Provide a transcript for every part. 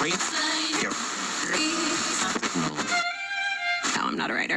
No, I'm not a writer.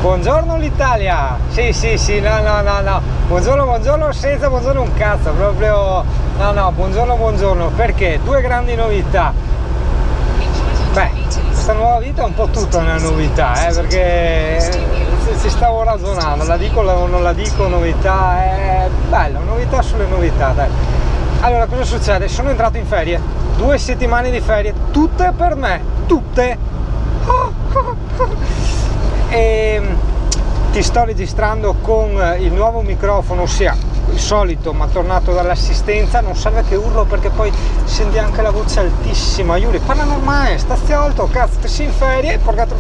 Buongiorno l'Italia! Sì, no. Buongiorno senza buongiorno un cazzo, proprio... No, buongiorno, perché? Due grandi novità. Beh, questa nuova vita è un po' tutta una novità, perché ci stavo ragionando, la dico o non la dico, novità, è bella, novità sulle novità, dai. Allora, cosa succede? Sono entrato in ferie, 2 settimane di ferie, tutte per me, tutte! E ti sto registrando con il nuovo microfono, ossia il solito, ma tornato dall'assistenza. Non serve che urlo perché poi senti anche la voce altissima. Yuri, parla normale, sta alto, cazzo, ti sei in ferie, porcato.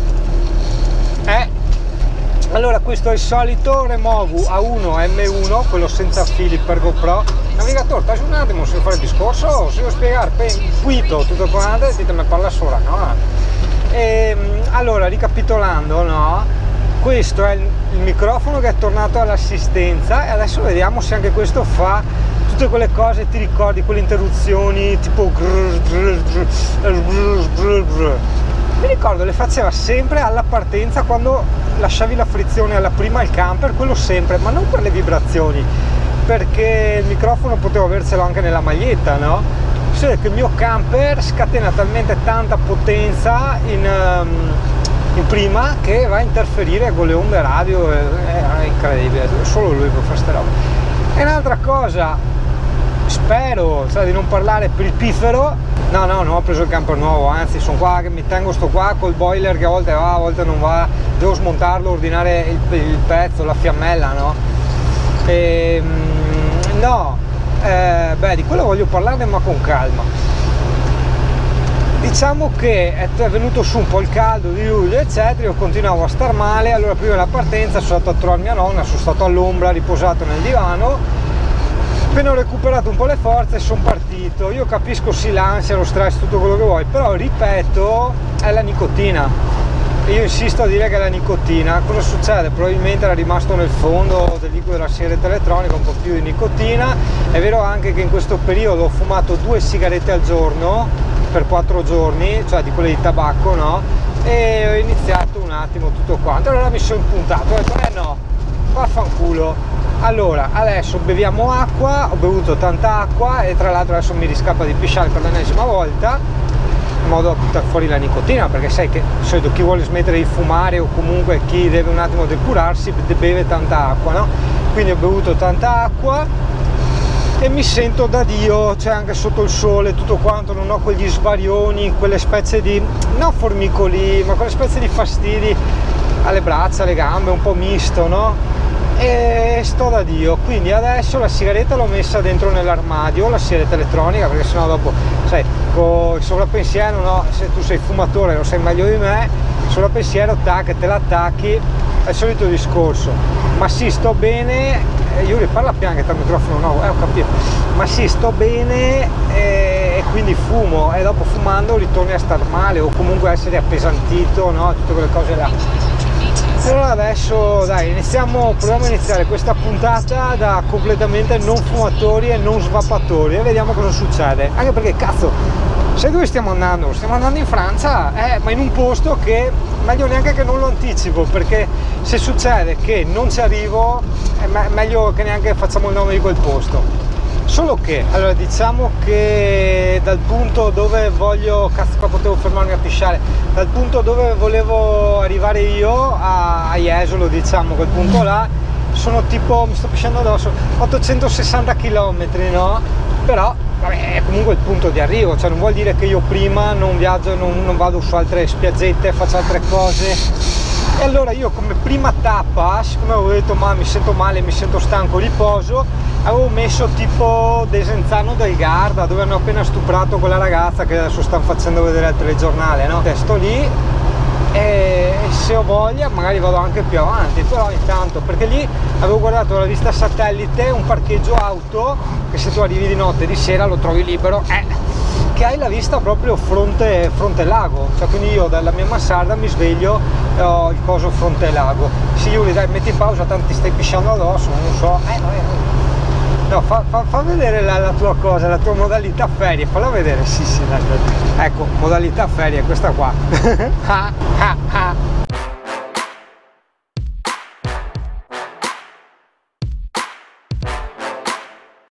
Allora, questo è il solito Removu A1 M1, quello senza fili per GoPro. Navigatore, stai un attimo, se fare il discorso, se devo spiegare, inquito tutto quanto, e dite, me parla sola, no? Allora, ricapitolando, no? Questo è il microfono che è tornato all'assistenza, e adesso vediamo se anche questo fa tutte quelle cose, ti ricordi, quelle interruzioni tipo mi ricordo le faceva sempre alla partenza, quando lasciavi la frizione alla prima al camper, quello sempre, ma non per le vibrazioni, perché il microfono potevo avercelo anche nella maglietta, no? Succede che il mio camper scatena talmente tanta potenza in prima che va a interferire con le onde radio, è incredibile, solo lui può fare queste robe. E un'altra cosa, spero di non parlare per il piffero, no, non ho preso il camper nuovo, anzi sono qua che mi tengo, sto qua col boiler che a volte va, a volte non va, devo smontarlo, ordinare il pezzo, la fiammella, no? Beh, di quello voglio parlarne ma con calma. Diciamo che è venuto su un po' il caldo di luglio eccetera, io continuavo a star male, allora prima della partenza sono stato a trovare mia nonna, sono stato all'ombra, riposato nel divano, appena ho recuperato un po' le forze sono partito. Io capisco sì l'ansia, lo stress, tutto quello che vuoi, però ripeto, è la nicotina. Io insisto a dire che è la nicotina. Cosa succede? Probabilmente era rimasto nel fondo del liquido della sigaretta elettronica un po' più di nicotina. È vero anche che in questo periodo ho fumato 2 sigarette al giorno per 4 giorni, cioè di quelle di tabacco, no? e ho iniziato un attimo tutto quanto. Allora mi sono impuntato, ho detto no, vaffanculo. Allora adesso beviamo acqua, ho bevuto tanta acqua e tra l'altro adesso mi riscappa di pisciare per l'ennesima volta, in modo da buttare fuori la nicotina, perché sai che di solito chi vuole smettere di fumare o comunque chi deve un attimo depurarsi beve tanta acqua, no? Quindi ho bevuto tanta acqua e mi sento da Dio, cioè anche sotto il sole, tutto quanto, non ho quegli svarioni, quelle spezie di, non formicoli, ma quelle spezie di fastidi alle braccia, alle gambe, un po' misto, no? E sto da Dio. Quindi adesso la sigaretta l'ho messa dentro nell'armadio, la sigaretta elettronica, perché sennò dopo, sai, con il sovrappensiero, no? Se tu sei fumatore lo sai meglio di me, il sovrappensiero, tac, te l'attacchi, è il solito discorso. Ma sì, sto bene. Yuri, parla piano che il microfono no, ho capito, ma sì, sto bene e quindi fumo, e dopo fumando ritorni a star male o comunque a essere appesantito, no? Tutte quelle cose là. Allora adesso dai, proviamo a iniziare questa puntata da completamente non fumatori e non svappatori e vediamo cosa succede. Anche perché cazzo, sai dove stiamo andando? Stiamo andando in Francia, ma in un posto che meglio neanche che non lo anticipo, perché se succede che non ci arrivo è meglio che neanche facciamo il nome di quel posto. Solo che, allora diciamo che dal punto dove voglio, cazzo qua potevo fermarmi a pisciare, dal punto dove volevo arrivare io a Jesolo, diciamo, quel punto là, sono tipo, mi sto pisciando addosso, 860 km, no? Però vabbè, è comunque il punto di arrivo, cioè non vuol dire che io prima non viaggio, non vado su altre spiaggette, faccio altre cose. E allora io come prima tappa, siccome avevo detto ma mi sento male, mi sento stanco, riposo, avevo messo tipo Desenzano del Garda, dove hanno appena stuprato quella ragazza che adesso stanno facendo vedere al telegiornale, no? Sto lì e se ho voglia magari vado anche più avanti, però intanto, perché lì avevo guardato la vista satellite, un parcheggio auto che se tu arrivi di notte, di sera lo trovi libero, che hai la vista proprio fronte lago, cioè quindi io dalla mia mansarda mi sveglio e ho il coso fronte lago. Sì Yuri, dai, metti in pausa, tanto ti stai pisciando addosso, non so, no, fa vedere la tua cosa, la tua modalità ferie, falla vedere, sì, dai. Ecco, modalità ferie, questa qua.